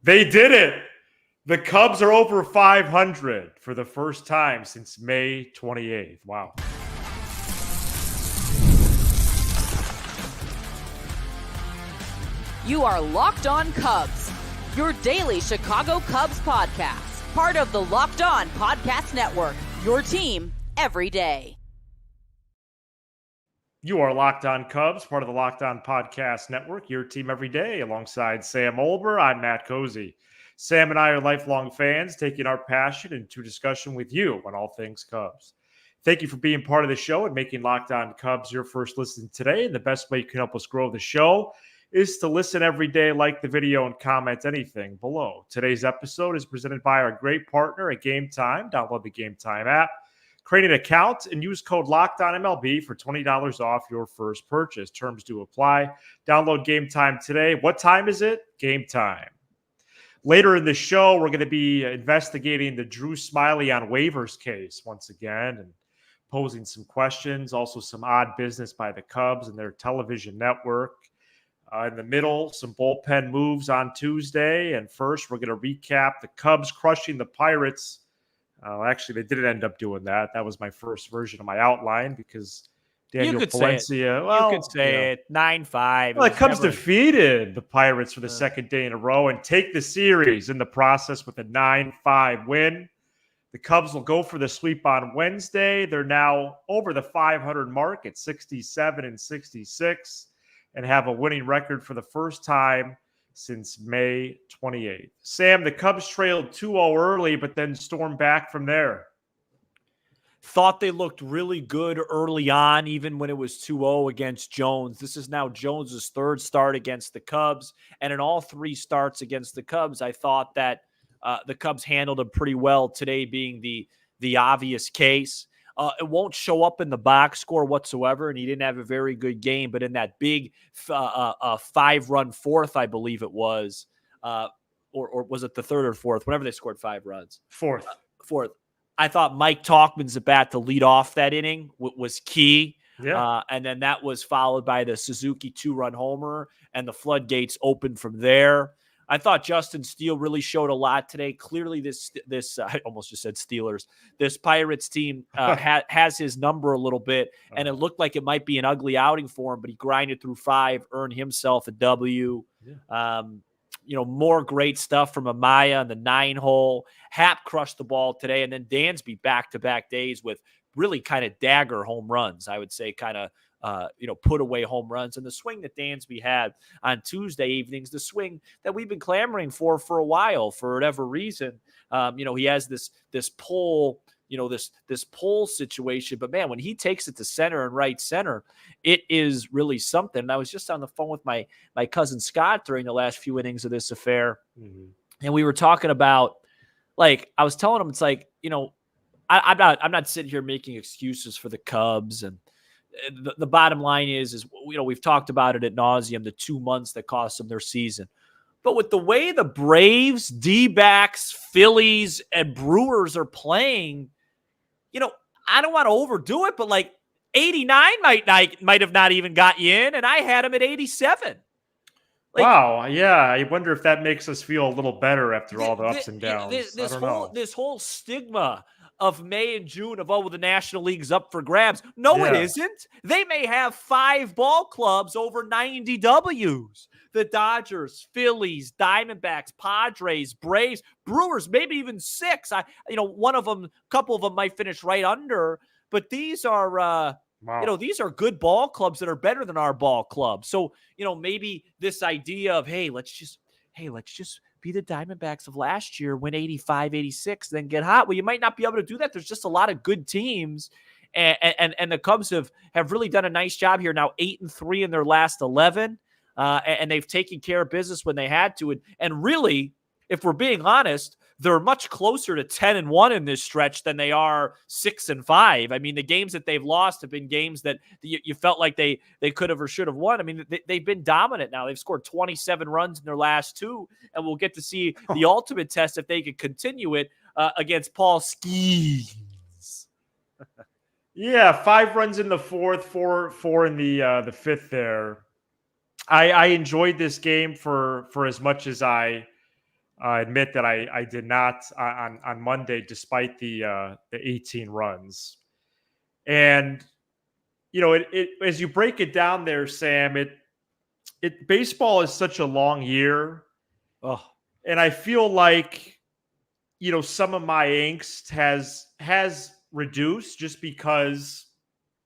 They did it. The Cubs are over 500 for the first time since May 28th. Wow. You are Locked On Cubs, your daily Chicago Cubs podcast, part of the Locked On Podcast Network, your team every day. You are Locked On Cubs, part of the Locked On Podcast Network, your team every day. Alongside Sam Olber, I'm Matt Cozy. Sam and I are lifelong fans, taking our passion into discussion with you on all things Cubs. Thank you for being part of the show and making Locked On Cubs your first listen today. And the best way you can help us grow the show is to listen every day, like the video, and comment anything below. Today's episode is presented by our great partner at Game Time. Download the Game Time app, create an account, and use code LOCKEDONMLB for $20 off your first purchase. Terms do apply. Download Game Time today. What time is it? Game Time. Later in the show, we're going to be investigating the Drew Smyly on waivers case once again and posing some questions. Also, some odd business by the Cubs and their television network. In the middle, some bullpen moves on Tuesday. And first, we're going to recap the Cubs crushing the Pirates. Actually, they didn't end up doing that. That was my first version of my outline because Daniel Valencia. You could say it. 9-5. Well, the Cubs defeated the Pirates for the second day in a row and take the series in the process with a 9-5 win. The Cubs will go for the sweep on Wednesday. They're now over the 500 mark at 67-66 and have a winning record for the first time since May 28th. Sam, the Cubs trailed 2-0 early, but then stormed back from there. Thought they looked really good early on, even when it was 2-0 against Jones. This is now Jones's third start against the Cubs. And in all three starts against the Cubs, I thought that the Cubs handled him pretty well, today being the obvious case. It won't show up in the box score whatsoever, and he didn't have a very good game. But in that big 5-run fourth, I believe it was, or was it the third or fourth? Whenever they scored 5 runs. Fourth. I thought Mike Tauchman's at bat to lead off that inning was key. Yeah. And then that was followed by the Suzuki 2-run homer, and the floodgates opened from there. I thought Justin Steele really showed a lot today. Clearly, this I almost just said Steelers. This Pirates team has his number a little bit, and it looked like it might be an ugly outing for him, but he grinded through 5, earned himself a W. Yeah. More great stuff from Amaya on the 9-hole. Happ crushed the ball today, and then Dansby back-to-back days with really kind of dagger home runs, I would say, kind of put away home runs. And the swing that Dansby had on Tuesday evenings, the swing that we've been clamoring for a while, for whatever reason. He has this pull, this pull situation, but man, when he takes it to center and right center, it is really something. And I was just on the phone with my cousin Scott during the last few innings of this affair. Mm-hmm. And we were talking about, I was telling him, it's like, I'm not sitting here making excuses for the Cubs, and the bottom line is we've talked about it ad nauseum, the 2 months that cost them their season. But with the way the Braves, D-backs, Phillies, and Brewers are playing, I don't want to overdo it, but 89 might have not even got you in, and I had him at 87. Wow, yeah. I wonder if that makes us feel a little better after all the ups and downs. This whole stigma of May and June of, the National League's up for grabs. No, It isn't. They may have 5 ball clubs over 90 Ws. The Dodgers, Phillies, Diamondbacks, Padres, Braves, Brewers, maybe even 6. One of them, a couple of them might finish right under, but these are these are good ball clubs that are better than our ball club. So, maybe this idea of, let's just be the Diamondbacks of last year, win 85, 86, then get hot. Well, you might not be able to do that. There's just a lot of good teams. And the Cubs have really done a nice job here. Now 8-3 in their last 11. And they've taken care of business when they had to. And really, if we're being honest, they're much closer to 10-1 in this stretch than they are 6-5. I mean, the games that they've lost have been games that you felt like they could have or should have won. I mean, they've been dominant now. They've scored 27 runs in their last 2, and we'll get to see the ultimate test if they can continue it against Paul Skeens. Yeah, 5 runs in the fourth, four in the fifth there. I enjoyed this game for as much as I admit that I did not on Monday, despite the 18 runs. And it as you break it down there, Sam, baseball is such a long year. Oh, And I feel like, some of my angst has reduced just because,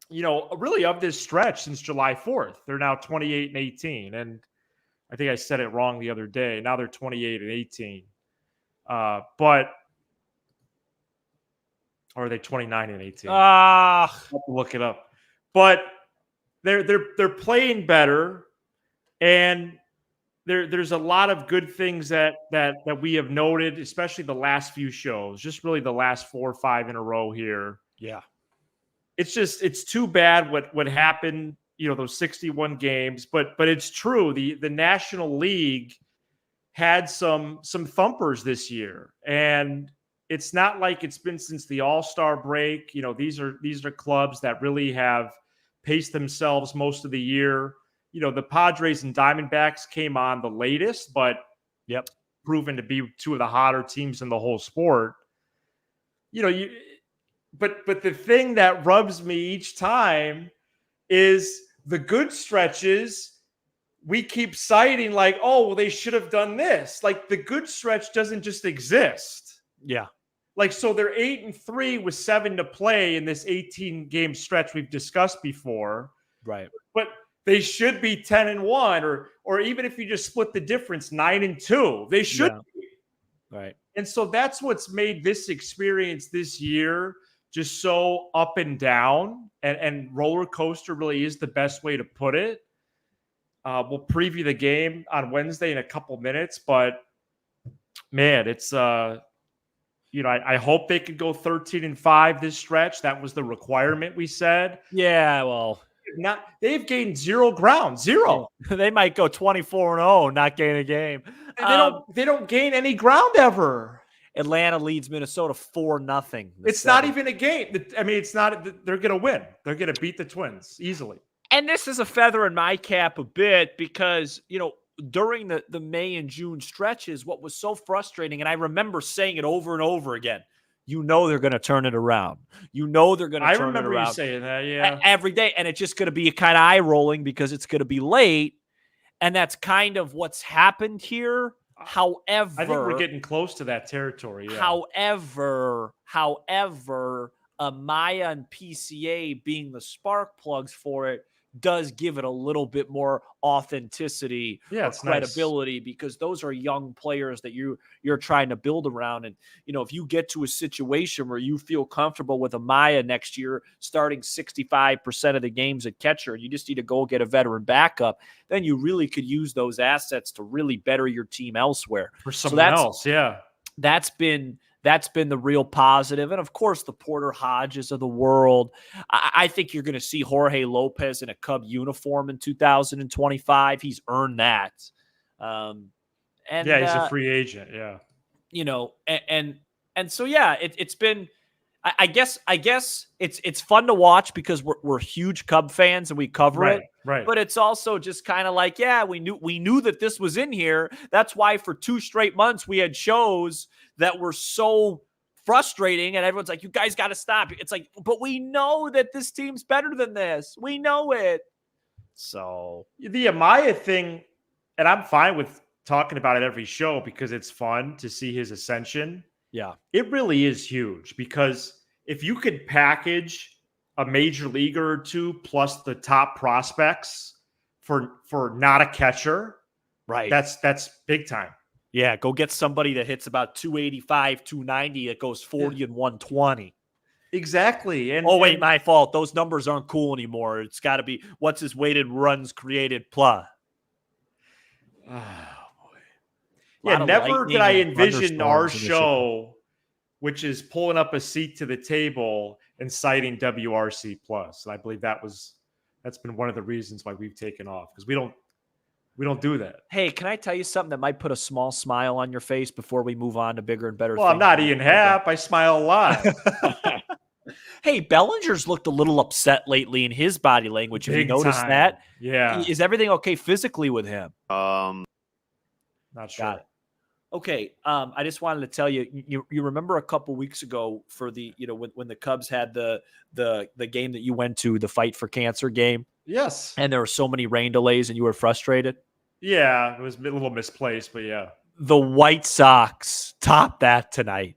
really of this stretch since July 4th. They're now 28 and 18. And I think I said it wrong the other day. Now they're 28 and 18. But or are they 29 and 18? I'll have to look it up. But they're playing better, and there's a lot of good things that we have noted, especially the last few shows, just really the last 4 or 5 in a row here. Yeah. It's too bad what happened, those 61 games, but it's true. The National League had some thumpers this year, and it's not like it's been since the All-Star break. These are clubs that really have paced themselves most of the year. The Padres and Diamondbacks came on the latest, but proven to be two of the hotter teams in the whole sport. But the thing that rubs me each time is the good stretches we keep citing, like, oh, well, they should have done this. Like, the good stretch doesn't just exist. Yeah. Like, so they're 8-3 with 7 to play in this 18-game stretch we've discussed before. Right. But they should be 10-1, or even if you just split the difference, 9-2. They should be. Right. And so that's what's made this experience this year just so up and down, and roller coaster really is the best way to put it. We'll preview the game on Wednesday in a couple minutes, but man, it's I hope they could go 13-5 this stretch. That was the requirement we said. Yeah, well, they've gained 0 ground. They might go 24-0, not gain a game. They don't gain any ground ever. Atlanta leads Minnesota 4-0. It's not even a game. I mean, it's not. They're going to win. They're going to beat the Twins easily. And this is a feather in my cap a bit because, during the May and June stretches, what was so frustrating, and I remember saying it over and over again, they're going to turn it around. They're going to turn it around. I remember you saying that, yeah. Every day. And it's just going to be kind of eye-rolling because it's going to be late. And that's kind of what's happened here. However, I think we're getting close to that territory. Yeah. However, Amaya and PCA being the spark plugs for it does give it a little bit more authenticity or credibility, because those are young players that you're trying to build around. And, if you get to a situation where you feel comfortable with Amaya next year starting 65% of the games at catcher, and you just need to go get a veteran backup, then you really could use those assets to really better your team elsewhere. For someone else, yeah. That's been the real positive. And, of course, the Porter Hodges of the world. I think you're going to see Jorge Lopez in a Cub uniform in 2025. He's earned that. He's a free agent, yeah. And so, yeah, it's been – I guess it's fun to watch because we're huge Cub fans and we cover it. Right. But it's also just kind of like, we knew that this was in here. That's why for 2 straight months we had shows that were so frustrating, and everyone's like, you guys got to stop. It's like, but we know that this team's better than this. We know it. So the Amaya thing, and I'm fine with talking about it every show because it's fun to see his ascension. Yeah. It really is huge, because if you could package a major leaguer or two plus the top prospects for not a catcher, right, that's big time. Yeah, go get somebody that hits about 285, 290, that goes 40 and 120. Exactly. My fault. Those numbers aren't cool anymore. It's got to be, what's his weighted runs created plus? Oh, boy. Yeah, never did I envision our show, which is pulling up a seat to the table and citing WRC plus. And I believe that's been one of the reasons why we've taken off, because we don't do that. Hey, can I tell you something that might put a small smile on your face before we move on to bigger and better things? Well, I'm not Ian Happ. I smile a lot. Hey, Bellinger's looked a little upset lately in his body language. Have you noticed that? Yeah. Is everything okay physically with him? Not sure. Got it. Okay, I just wanted to tell you, you remember a couple weeks ago for the, when the Cubs had the game that you went to, the Fight for Cancer game, Yes. and there were so many rain delays and you were frustrated? Yeah, it was a little misplaced, but yeah. The White Sox topped that tonight.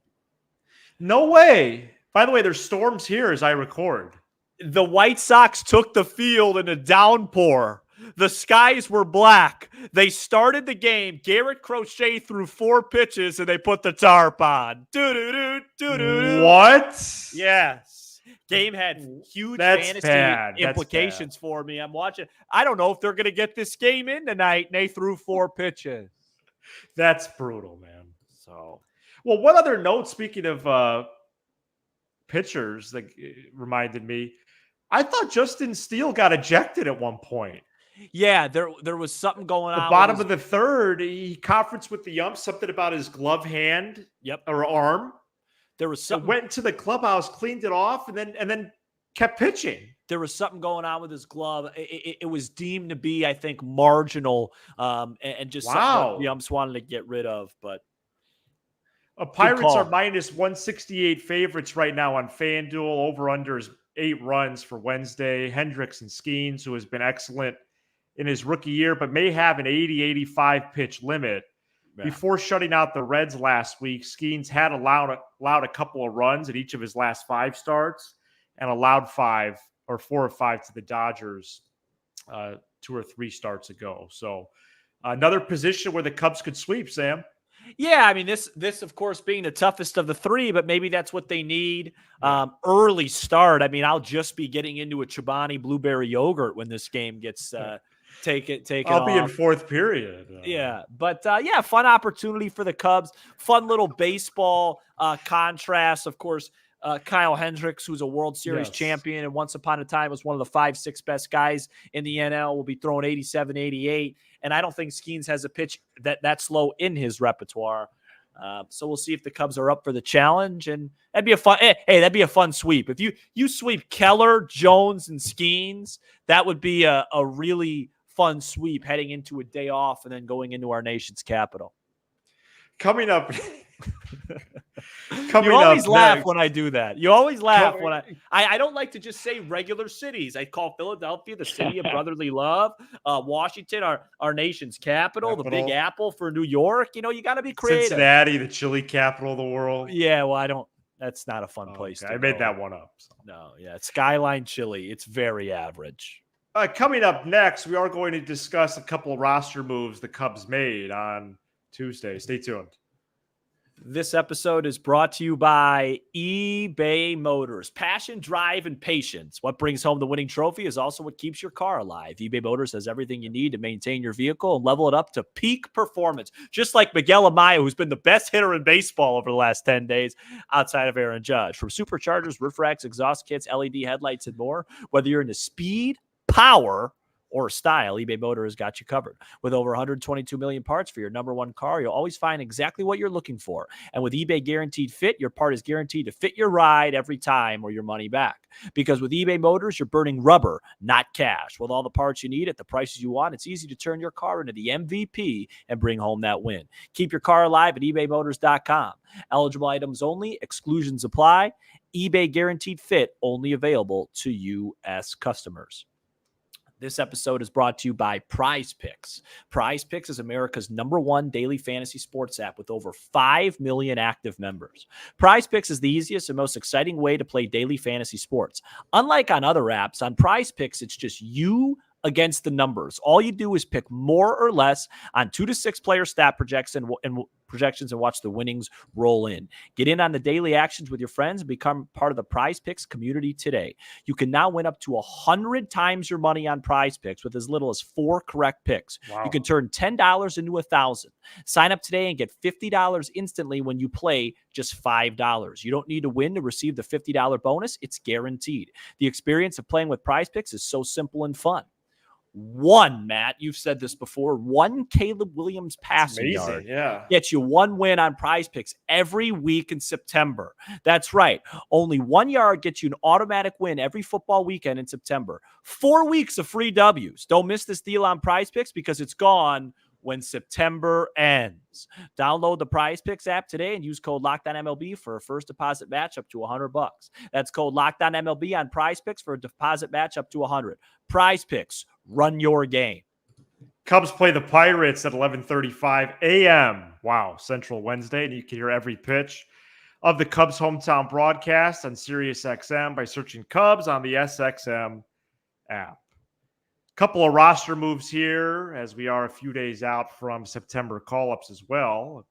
No way. By the way, there's storms here as I record. The White Sox took the field in a downpour. The skies were black. They started the game. Garrett Crochet threw 4 pitches, and they put the tarp on. What? Yes. Game had huge That's fantasy bad. implications for me. I'm watching. I don't know if they're going to get this game in tonight, and they threw 4 pitches. That's brutal, man. So, well, one other note, speaking of pitchers, that reminded me, I thought Justin Steele got ejected at one point. yeah, there was something going on. The bottom of the third, he conferenced with the ump, something about his glove hand, or arm. There was something. Went into the clubhouse, cleaned it off, and then kept pitching. There was something going on with his glove. It was deemed to be, I think, marginal, and just something that the umps wanted to get rid of. But Pirates are minus 168 favorites right now on FanDuel. Over/under is 8 runs for Wednesday. Hendricks and Skeens, who has been excellent in his rookie year, but may have an 80-85 pitch limit. Yeah. Before shutting out the Reds last week, Skeens had allowed a couple of runs at each of his last 5 starts and allowed 4 or 5 to the Dodgers 2 or 3 starts ago. So another position where the Cubs could sweep, Sam. Yeah, I mean, this of course being the toughest of the 3, but maybe that's what they need. Early start. I mean, I'll just be getting into a Chobani blueberry yogurt when this game gets taken. I'll be in 4th period. Yeah, but fun opportunity for the Cubs. Fun little baseball contrast. Of course, Kyle Hendricks, who's a World Series champion and once upon a time was one of the 5-6 best guys in the NL, will be throwing 87, 88. And I don't think Skeens has a pitch that slow in his repertoire. So we'll see if the Cubs are up for the challenge. And that'd be a fun. Hey, that'd be a fun sweep. If you sweep Keller, Jones, and Skeens, that would be a really fun sweep heading into a day off and then going into our nation's capital. Coming up. You always laugh when I do that. You always laugh when I don't like to just say regular cities. I call Philadelphia the city of brotherly love, Washington our nation's capital, the Big Apple for New York. You got to be creative. Cincinnati, the chili capital of the world. Yeah, well, that's not a fun place to I made that one up. So. No, yeah, Skyline Chili. It's very average. Coming up next, we are going to discuss a couple of roster moves the Cubs made on Tuesday. Stay tuned. This episode is brought to you by eBay Motors. Passion, drive, and patience. What brings home the winning trophy is also what keeps your car alive. eBay Motors has everything you need to maintain your vehicle and level it up to peak performance. Just like Miguel Amaya, who's been the best hitter in baseball over the last 10 days outside of Aaron Judge. From superchargers, roof racks, exhaust kits, LED headlights, and more, whether you're into speed, power, or style, eBay Motor has got you covered. With over 122 million parts for your number one car, you'll always find exactly what you're looking for. And with eBay Guaranteed Fit, your part is guaranteed to fit your ride every time or your money back. Because with eBay Motors, you're burning rubber, not cash. With all the parts you need at the prices you want, it's easy to turn your car into the MVP and bring home that win. Keep your car alive at ebaymotors.com. Eligible items only. Exclusions apply. eBay Guaranteed Fit only available to U.S. customers. This episode is brought to you by Prize Picks. Prize Picks is America's #1 daily fantasy sports app with over 5 million active members. Prize Picks is the easiest and most exciting way to play daily fantasy sports. Unlike on other apps, on Prize Picks, it's just you against the numbers. All you do is pick more or less on 2 to 6 player stat projections and watch the winnings roll in. Get in on the daily actions with your friends and become part of the Prize Picks community today. You can now win up to 100 times your money on Prize Picks with as little as 4 correct picks. Wow. You can turn $10 into $1,000. Sign up today and get $50 instantly when you play just $5. You don't need to win to receive the $50 bonus. It's guaranteed. The experience of playing with Prize Picks is so simple and fun. Matt, you've said this before, 1 Caleb Williams passing yard gets you 1 win on Prize Picks every week in September. That's right. Only 1 yard gets you an automatic win every football weekend in September. 4 weeks of free W's. Don't miss this deal on Prize Picks because it's gone when September ends. Download the Prize Picks app today and use code LOCKEDONMLB for a first deposit match up to $100. That's code LOCKEDONMLB on Prize Picks for a deposit match up to $100. Prize Picks, run your game. Cubs play the Pirates at 11:35 a.m. Wow, Central Wednesday, and you can hear every pitch of the Cubs hometown broadcast on SiriusXM by searching Cubs on the SXM app. Couple of roster moves here as we are a few days out from September call-ups as well.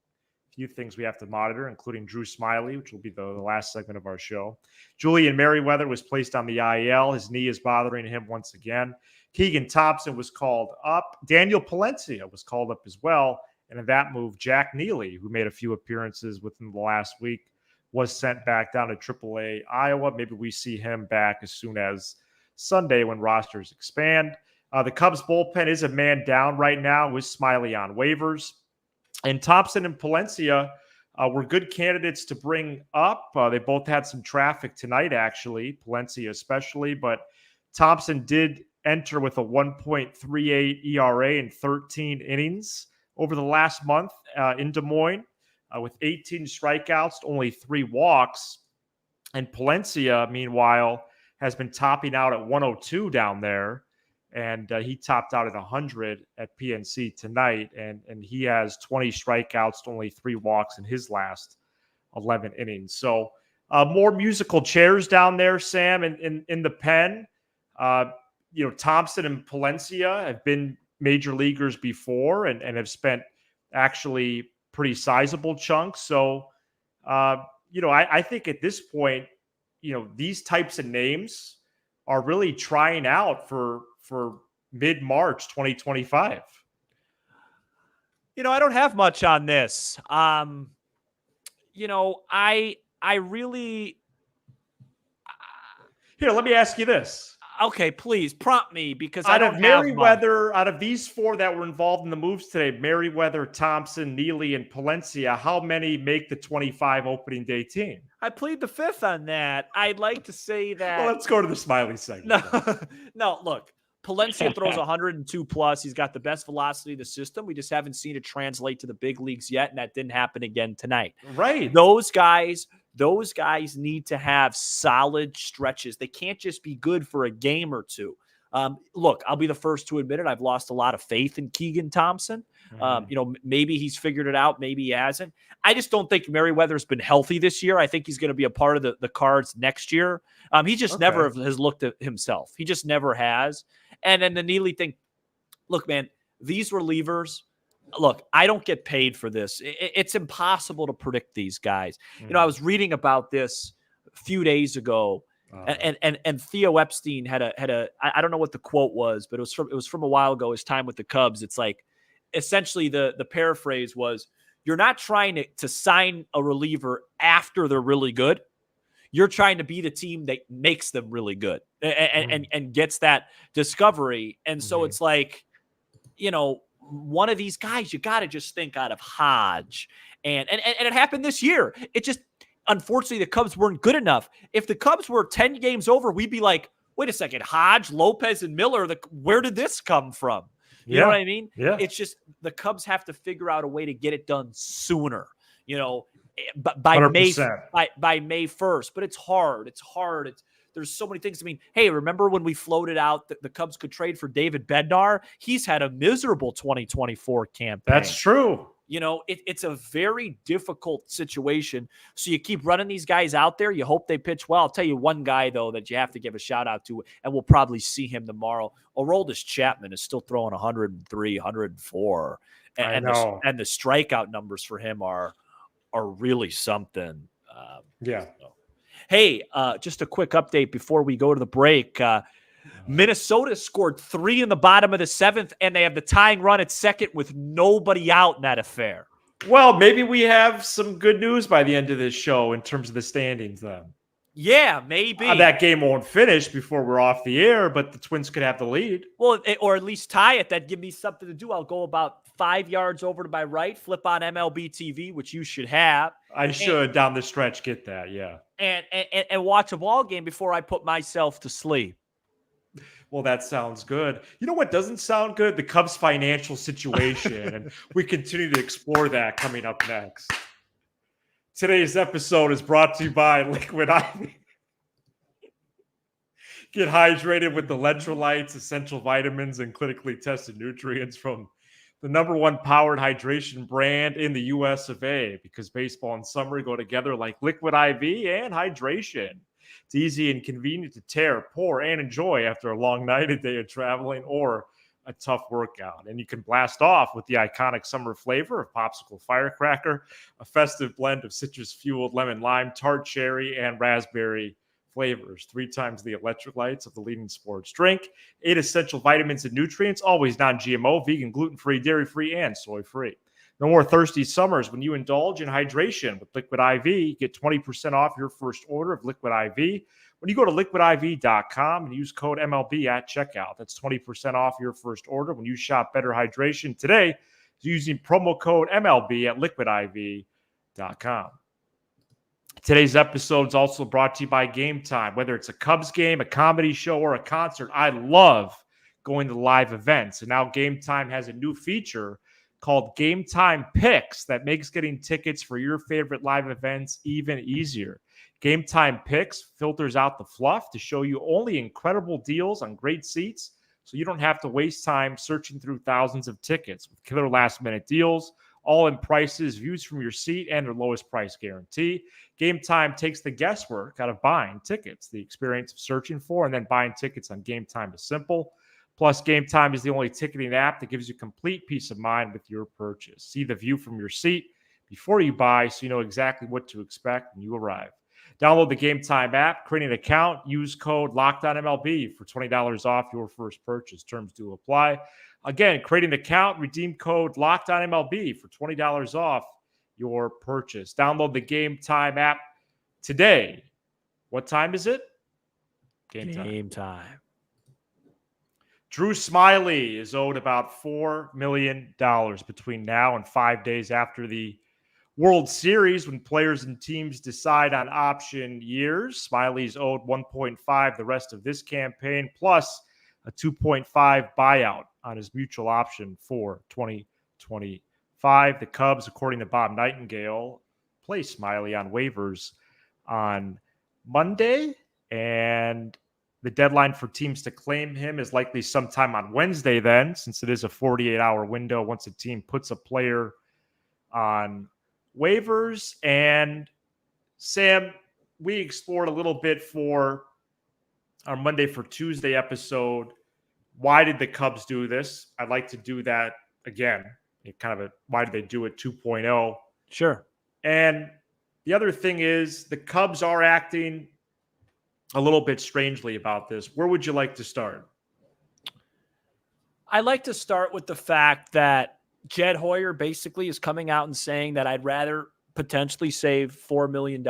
A few things we have to monitor, including Drew Smyly, which will be the last segment of our show. Julian Merriweather was placed on the IL. His knee is bothering him once again. Keegan Thompson was called up. Daniel Palencia was called up as well. And in that move, Jack Neely, who made a few appearances within the last week, was sent back down to AAA Iowa. Maybe we see him back as soon as Sunday when rosters expand. The Cubs bullpen is a man down right now with Smyly on waivers. And Thompson and Palencia were good candidates to bring up. They both had some traffic tonight, actually, Palencia especially. But Thompson did enter with a 1.38 ERA in 13 innings over the last month in Des Moines. With 18 strikeouts, only 3 walks. And Palencia, meanwhile, has been topping out at 102 down there. And he topped out at 100 at PNC tonight. And he has 20 strikeouts, only 3 walks in his last 11 innings. So more musical chairs down there, Sam, in the pen. Thompson and Palencia have been major leaguers before and have spent actually pretty sizable chunks. So, I think at this point, these types of names are really trying out for mid-March 2025. I don't have much on this. I really. Here, let me ask you this. Okay, please prompt me because out of Merriweather, out of these 4 that were involved in the moves today, Merriweather, Thompson, Neely, and Palencia, how many make the 25 opening day team? I plead the 5th on that. I'd like to say that. Well, let's go to the Smyly segment. No, look, Palencia throws 102 plus. He's got the best velocity in the system. We just haven't seen it translate to the big leagues yet, and that didn't happen again tonight. Right. Those guys need to have solid stretches. They can't just be good for a game or two. Look, I'll be the first to admit it. I've lost a lot of faith in Keegan Thompson. Maybe he's figured it out. Maybe he hasn't. I just don't think Merriweather's been healthy this year. I think he's going to be a part of the Cards next year. He just never has looked at himself. He just never has. And then the Neely thing, look, man, these relievers, look, I don't get paid for this. It's impossible to predict these guys. I was reading about this a few days ago, and Theo Epstein had a I don't know what the quote was, but it was from a while ago. His time with the Cubs. It's like essentially the paraphrase was, you're not trying to sign a reliever after they're really good. You're trying to be the team that makes them really good and gets that discovery. And so it's like, one of these guys, you got to just think out of Hodge. And it happened this year. It just, unfortunately, the Cubs weren't good enough. If the Cubs were 10 games over, we'd be like, wait a second, Hodge, Lopez, and Miller, where did this come from? You know what I mean? Yeah. It's just the Cubs have to figure out a way to get it done sooner, by May 1st. But it's hard. There's so many things. I mean, hey, remember when we floated out that the Cubs could trade for David Bednar? He's had a miserable 2024 campaign. That's true. It's a very difficult situation. So you keep running these guys out there. You hope they pitch well. I'll tell you one guy, though, that you have to give a shout out to, and we'll probably see him tomorrow. Aroldis Chapman is still throwing 103, 104. And the strikeout numbers for him are really something. Hey, just a quick update before we go to the break. Minnesota scored 3 in the bottom of the 7th, and they have the tying run at second with nobody out in that affair. Well, maybe we have some good news by the end of this show in terms of the standings then. Yeah, maybe. That game won't finish before we're off the air, but the Twins could have the lead. Well, or at least tie it. That'd give me something to do. I'll go about 5 yards over to my right, flip on MLB TV, which you should have. I should down the stretch get that, yeah. And watch a ball game before I put myself to sleep. Well, that sounds good. You know what doesn't sound good? The Cubs' financial situation. And we continue to explore that coming up next. Today's episode is brought to you by Liquid IV. Get hydrated with electrolytes, essential vitamins, and clinically tested nutrients from the #1 powered hydration brand in the US of A, because baseball and summer go together like Liquid IV and hydration. It's easy and convenient to tear, pour, and enjoy after a long night, a day of traveling, or a tough workout. And you can blast off with the iconic summer flavor of Popsicle Firecracker, a festive blend of citrus-fueled lemon lime, tart cherry, and raspberry flavors. 3 times the electrolytes of the leading sports drink. 8 essential vitamins and nutrients, always non-GMO, vegan, gluten-free, dairy-free, and soy-free. No more thirsty summers when you indulge in hydration with Liquid IV. Get 20% off your first order of Liquid IV when you go to liquidiv.com and use code MLB at checkout. That's 20% off your first order when you shop Better Hydration today using promo code MLB at liquidiv.com. Today's episode is also brought to you by Game Time. Whether it's a Cubs game, a comedy show, or a concert, I love going to live events. And now Game Time has a new feature called Game Time Picks that makes getting tickets for your favorite live events even easier. Game Time Picks filters out the fluff to show you only incredible deals on great seats, so you don't have to waste time searching through thousands of tickets. With killer last-minute deals, all-in prices, views from your seat, and their lowest price guarantee, Game Time takes the guesswork out of buying tickets. The experience of searching for and then buying tickets on Game Time is simple. Plus, Game Time is the only ticketing app that gives you complete peace of mind with your purchase. See the view from your seat before you buy, so you know exactly what to expect when you arrive. Download the Game Time app, create an account, use code LOCKEDONMLB for $20 off your first purchase. Terms do apply. Again, create an account, redeem code LOCKEDONMLB for $20 off your purchase. Download the Game Time app today. What time is it? Game time. Drew Smyly is owed about $4 million between now and 5 days after the World Series, when players and teams decide on option years. Smiley's owed 1.5 the rest of this campaign, plus a 2.5 buyout on his mutual option for 2025. The Cubs, according to Bob Nightingale, placed Smyly on waivers on Monday, and the deadline for teams to claim him is likely sometime on Wednesday then, since it is a 48-hour window once a team puts a player on waivers. And Sam, we explored a little bit for our Monday for Tuesday episode. Why did the Cubs do this? I'd like to do that again. Why did they do it 2.0? Sure. And the other thing is the Cubs are acting a little bit strangely about this. Where would you like to start? I'd like to start with the fact that Jed Hoyer basically is coming out and saying that I'd rather potentially save $4 million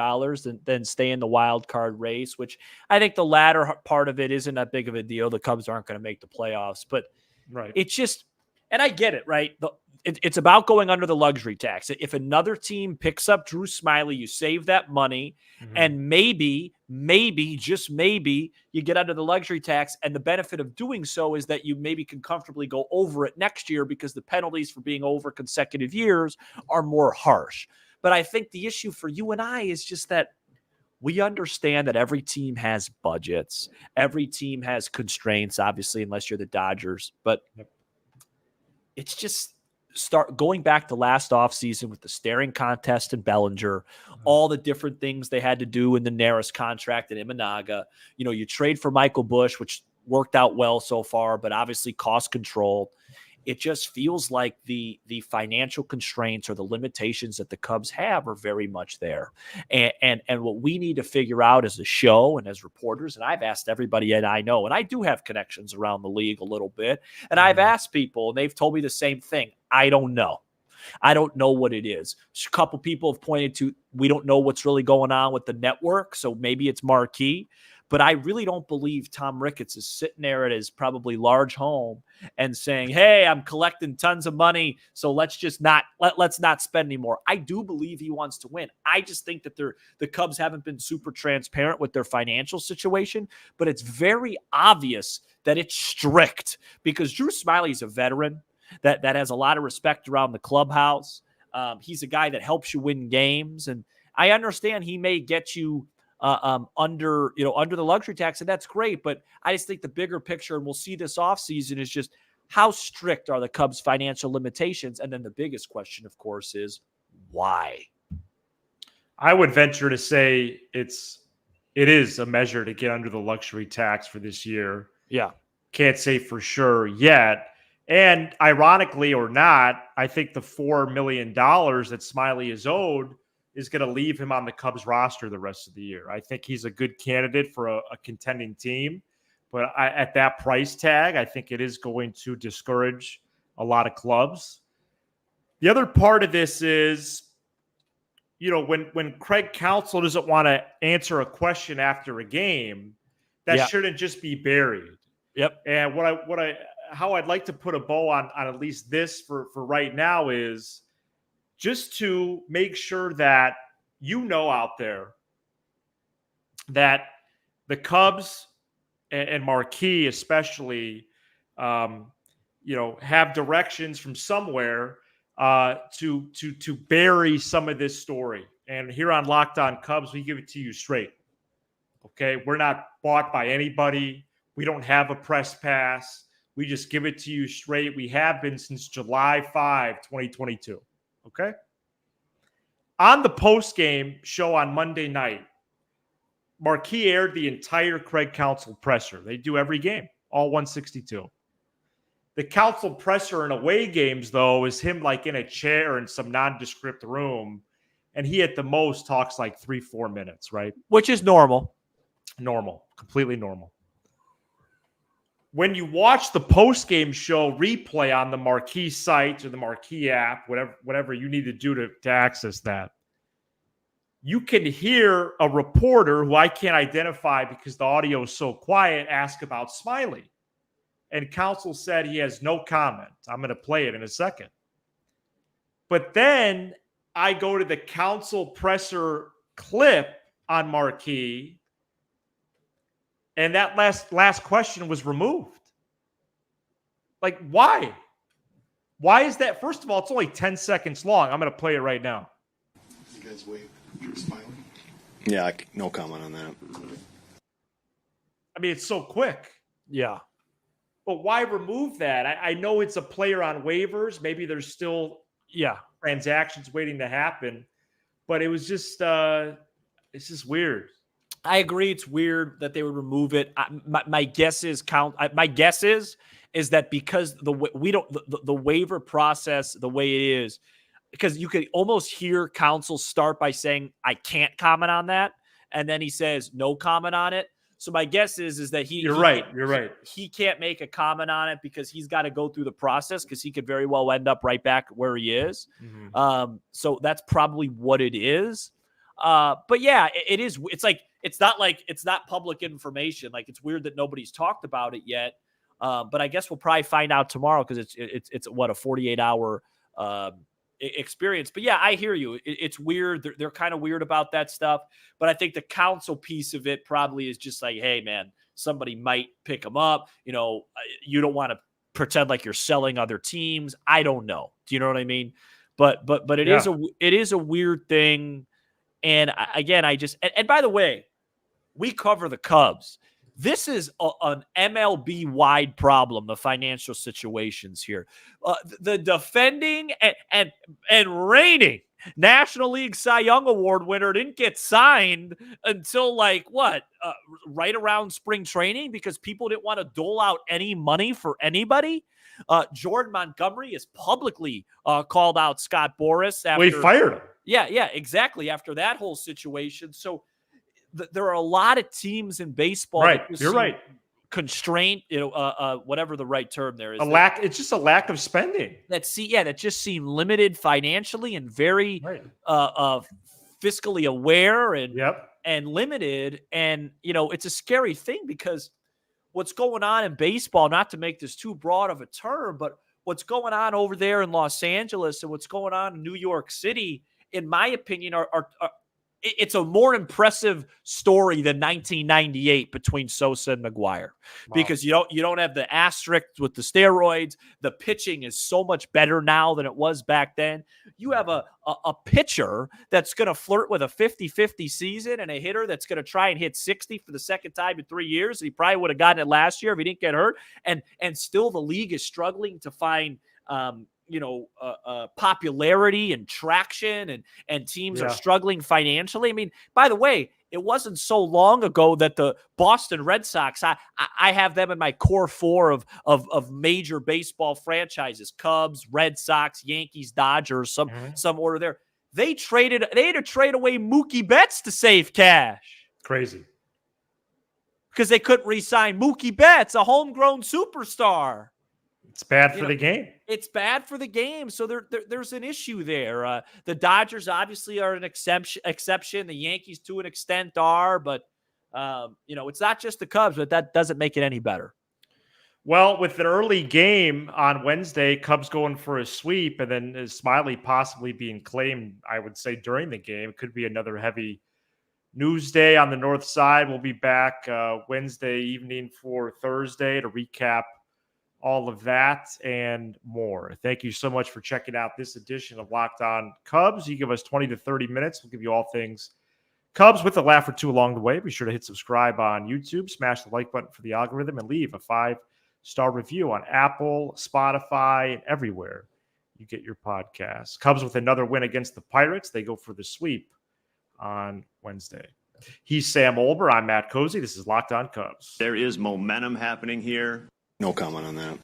than stay in the wild card race, which I think the latter part of it isn't that big of a deal. The Cubs aren't going to make the playoffs, but right. It's just, and I get it, right? It's about going under the luxury tax. If another team picks up Drew Smyly, you save that money, and maybe, just maybe, you get under the luxury tax, and the benefit of doing so is that you maybe can comfortably go over it next year because the penalties for being over consecutive years are more harsh. But I think the issue for you and I is just that we understand that every team has budgets. Every team has constraints, obviously, unless you're the Dodgers. But it's just going back to last offseason with the staring contest in Bellinger, all the different things they had to do in the Neris contract in Imanaga. You know, you trade for Michael Busch, which worked out well so far, but obviously cost control. It just feels like the financial constraints or the limitations that the Cubs have are very much there. And what we need to figure out as a show and as reporters, and I've asked everybody that I know, and I do have connections around the league a little bit, and I've asked people, and they've told me the same thing. I don't know. I don't know what it is. A couple people have pointed to, we don't know what's really going on with the network, so maybe it's marquee. But I really don't believe Tom Ricketts is sitting there at his probably large home and saying, hey, I'm collecting tons of money, so let's not spend anymore. I do believe he wants to win. I just think that the Cubs haven't been super transparent with their financial situation, but it's very obvious that it's strict, because Drew Smyly is a veteran that has a lot of respect around the clubhouse. He's a guy that helps you win games, and I understand he may get you under the luxury tax, and that's great. But I just think the bigger picture, and we'll see this offseason, is just how strict are the Cubs' financial limitations? And then the biggest question, of course, is why? I would venture to say it is a measure to get under the luxury tax for this year. Yeah. Can't say for sure yet. And ironically or not, I think the $4 million that Smyly is owed is going to leave him on the Cubs roster the rest of the year. I think he's a good candidate for a contending team. But at that price tag, I think it is going to discourage a lot of clubs. The other part of this is, when Craig Counsell doesn't want to answer a question after a game, that shouldn't just be buried. Yep. And how I'd like to put a bow on at least this for right now is just to make sure that out there that the Cubs and Marquee especially, have directions from somewhere to bury some of this story. And here on Locked On Cubs, we give it to you straight. Okay, we're not bought by anybody. We don't have a press pass. We just give it to you straight. We have been since July 5, 2022. Okay? On the post-game show on Monday night, Marquee aired the entire Craig Counsell presser. They do every game, all 162. The Counsell presser in away games, though, is him like in a chair in some nondescript room, and he at the most talks like 3-4 minutes, right? Which is normal. Normal. Completely normal. When you watch the post-game show replay on the Marquee site or the Marquee app, whatever you need to do to access that, you can hear a reporter who I can't identify because the audio is so quiet ask about Smyly. And Counsell said he has no comment. I'm going to play it in a second. But then I go to the Counsell presser clip on Marquee, and that last question was removed. Like, why? Why is that? First of all, it's only 10 seconds long. I'm going to play it right now. You guys wave Drew Smyly? Yeah, no comment on that. I mean, it's so quick. Yeah. But why remove that? I know it's a player on waivers. Maybe there's still transactions waiting to happen. But it was just it's just weird. I agree. It's weird that they would remove it. My guess is that because the waiver process the way it is, because you could almost hear Counsell start by saying, I can't comment on that. And then he says, no comment on it. So my guess is that You're right. He can't make a comment on it because he's got to go through the process, because he could very well end up right back where he is. Mm-hmm. So that's probably what it is. But yeah, it is. It's not public information. Like, it's weird that nobody's talked about it yet. But I guess we'll probably find out tomorrow, because it's what, a 48-hour experience. But yeah, I hear you. It's weird. They're kind of weird about that stuff. But I think the Counsell piece of it probably is just like, hey man, somebody might pick them up. You don't want to pretend like you're selling other teams. I don't know. Do you know what I mean? But it is a weird thing. And again, and by the way, we cover the Cubs. This is an MLB-wide problem, the financial situations here. The defending and reigning National League Cy Young Award winner didn't get signed until right around spring training, because people didn't want to dole out any money for anybody. Jordan Montgomery has publicly called out Scott Boras after he fired him. Yeah, exactly. After that whole situation. So there are a lot of teams in baseball. Right. You're right. Constraint, whatever the right term there is. It's just a lack of spending. That just seem limited financially and very fiscally aware and limited. And, it's a scary thing, because what's going on in baseball, not to make this too broad of a term, but what's going on over there in Los Angeles and what's going on in New York City, in my opinion, it's a more impressive story than 1998 between Sosa and McGuire, because you don't have the asterisk with the steroids. The pitching is so much better now than it was back then. You have a pitcher that's going to flirt with a 50-50 season and a hitter that's going to try and hit 60 for the second time in 3 years. He probably would have gotten it last year if he didn't get hurt. And still the league is struggling to find popularity and traction, and teams are struggling financially. I mean, by the way, it wasn't so long ago that the Boston Red Sox, I have them in my core four of major baseball franchises: Cubs, Red Sox, Yankees, Dodgers, some order there. They had to trade away Mookie Betts to save cash. Crazy. Because they couldn't re-sign Mookie Betts, a homegrown superstar. It's bad for the game. It's bad for the game. So there's an issue there. The Dodgers obviously are an exception. The Yankees, to an extent, are. But, it's not just the Cubs, but that doesn't make it any better. Well, with an early game on Wednesday, Cubs going for a sweep, and then Smyly possibly being claimed, I would say, during the game. It could be another heavy news day on the north side. We'll be back Wednesday evening for Thursday to recap all of that and more. Thank you so much for checking out this edition of Locked On Cubs. You give us 20 to 30 minutes. We'll give you all things Cubs with a laugh or two along the way. Be sure to hit subscribe on YouTube, smash the like button for the algorithm, and leave a 5-star review on Apple, Spotify, and everywhere you get your podcasts. Cubs with another win against the Pirates. They go for the sweep on Wednesday. He's Sam Olber. I'm Matt Cozy. This is Locked On Cubs. There is momentum happening here. No comment on that.